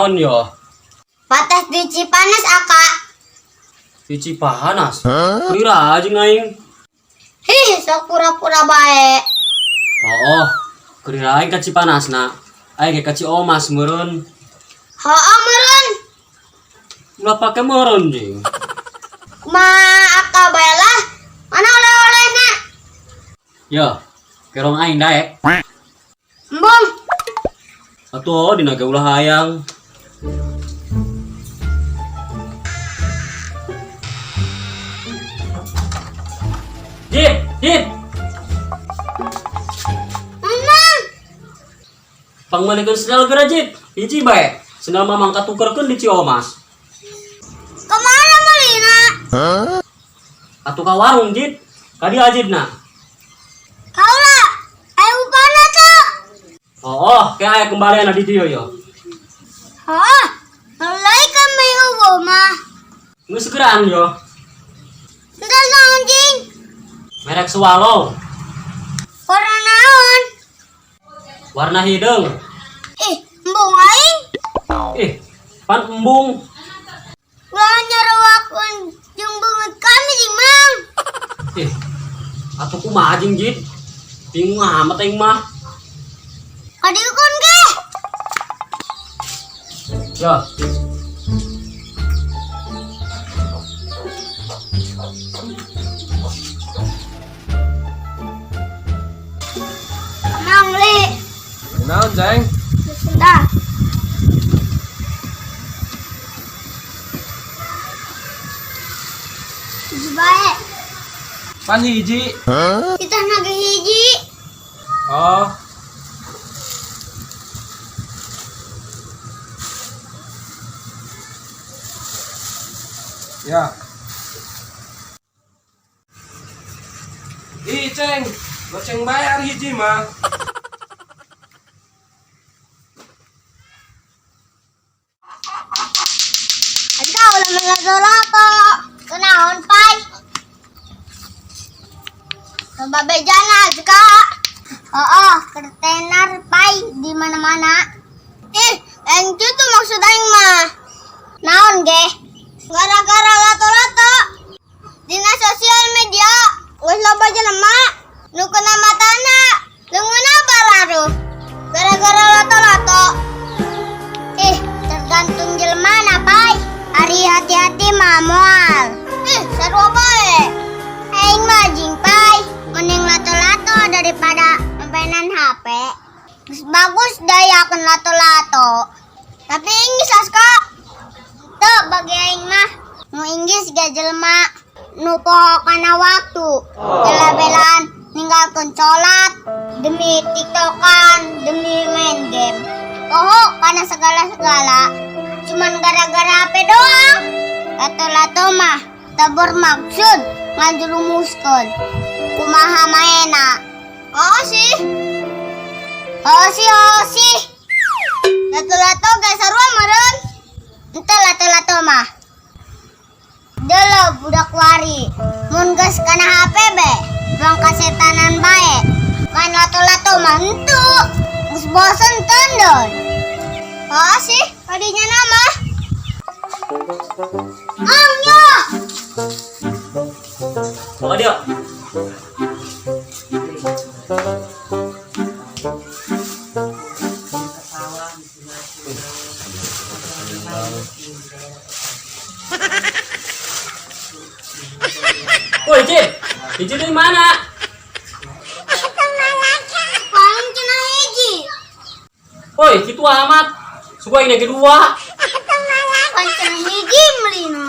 naon yo? Patas di Cipanas aka. Di Cipanas. Kira aja aing. Sok pura-pura bae. Oh, kira aing ka Cipanasna. Aing ka Ciomas meureun. Meureun. Ulah pake meureun jeung. Kumaha aka bae lah. Mana oleh-olehna? Yo, kerong aing daek. Embung. Atuh dina ge ulah hayang. Jit. Emang. Pangmalikeun sendal geura Jit. Hiji bae. Sendal mamang katukerkeun di Ciomas. Kemana melina? Atuh ka warung Jit. Ka dieu ajibna. Kaula. Ayo upana tuh. Kayak aya kembalian di dieu yo. Mulai kami ubo mah. Geus segeraan yo. Entar anjing. Merek Swallow. Warna naon? Warna hideung. Embung aing. Pan embung. Ulah nyarawakeun jeung beungeut kami jeung Mang. Atuh kumaha jeung Jit? Bingung amat aing mah. Kadieun ge. Yo. Mang li. Naon, Ceng? Sudah. Hiji bae. Pan hiji. Kita nage hiji. Oh. Ya. Ih, Ceng. Goceng bayar hiji mah. Ada ulah mengadolato. Kenaon pai? Coba bejana juga. Ketenar pai di mana-mana. Yang itu maksud aing mah. Naon ge? Gara-gara lato-lato. Dina sosial media geus loba jelema nu kena matana leungeunna bararuh. Gara-gara lato-lato. Tergantung jelema pai. Ari hati-hati mah moal. Sarua bae. Aing mah jing pai. Mending lato-lato daripada mainan HP. Geus bagus dayakeun lato-lato. Tapi Inggris aska. Tuh bagi aing mah nu Inggris ga jelema nu poho kana waktu. Bela-belaan ninggalkeun colat demi tiktokan, demi main game. Poho kana segala-segala. Cuman gara-gara HP doang. Lato-lato mah teu bermaksud ngajerumuskeun. Kumaha maena? Sih. Lato-lato geus sarua meureun. Henteu lato-lato mah. Delo budak wari. Mun geus kana HP be, ruang kasetanan bae. Main lato-lato mah henteu. Geus bosen tendon. Sih, kadinya nama. Angnya. Maka dia. Woi, Jit. Hiji dari mana? Paling cenah hiji. Woi, kitu amat. Suka ini kedua. Paling cenah hiji melina.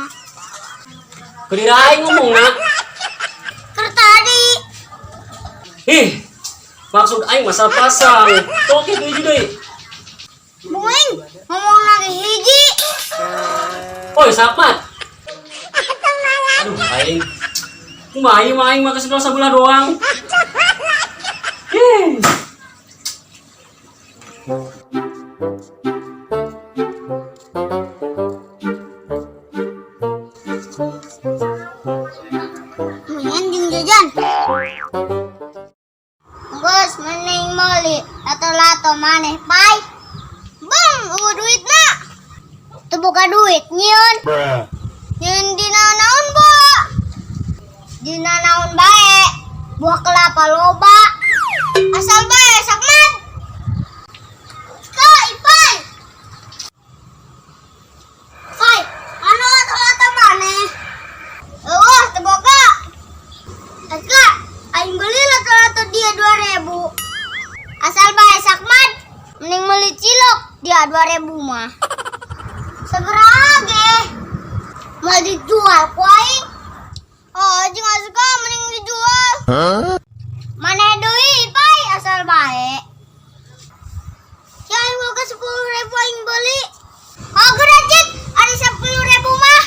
Kedira aing ngomongna. Keur tadi. Maksud aing masa pasang. Tok kitu hiji deui. Buing ngomong lagi hiji. Woi, Sakmat. Aduh, aing. Kumaha ieu mah aing mah kesedot sabelah doang. Lumayan jeung jajan. Bos mending meuli lato-lato maneh pai. Bang, duitna. Nyen dina naon, Bu? Dina naon bae? Buah kelapa loba. Asal bae sakmat. Kak, Ipai. Pai, anu lata-lata maneh? Eueuh, teu boga. Kak, aing beli lata-lata dia 2.000. Asal bae sakmat. Mending beli cilok dia 2.000 mah. Sabaraha ge? Mau dijual ku aing? Oh, jeung asuka mending dijual. Mana deui Pai asal bae. Ya aing boga 10.000 aing beli. Oh, gerajit ada 10.000 mah.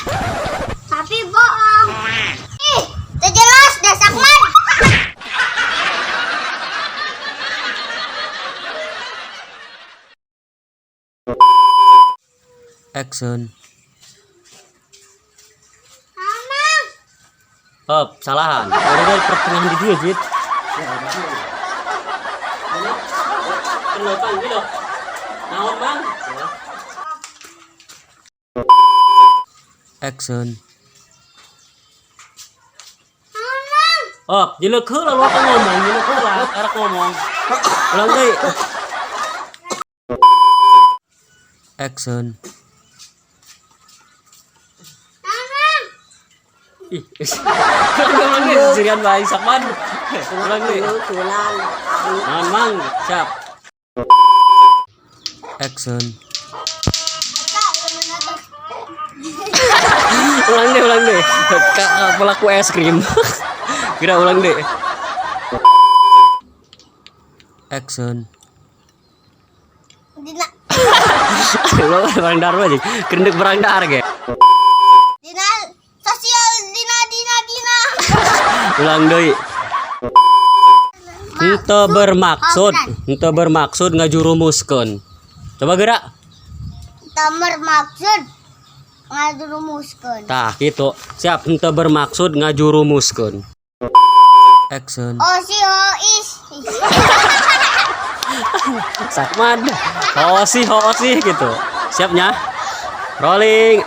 Tapi bohong. Ih, teu jelas dah sakmat. Action. Amang. Hop, salahan. Udah dari pertengahan di dia, Jit. Kenal Bang, gitu. Naon, Bang? Action. Amang. Hop, jileuk heula lu ngomong, jileuk heula, arek ngomong. Ulang deui. Action. Amang. Ih, ulang deui, sirian bae sakman. Ulang deui. Naon, Mang? Siap. Action. Ulang deh. Pelaku es krim. Kira ulang deh. Action. Dina Lo barang darah aja. Kendek barang darah ge. Dina sosial Dina. Ulang deui. Henteu bermaksud ngajurumuskeun. Coba gerak. Tamer maksud ngajurumuskeun. Tah, gitu. Siap, henteu bermaksud ngajurumuskeun. Action. Oh si Ois. Sakman. Hosi gitu. Siapnya. Rolling,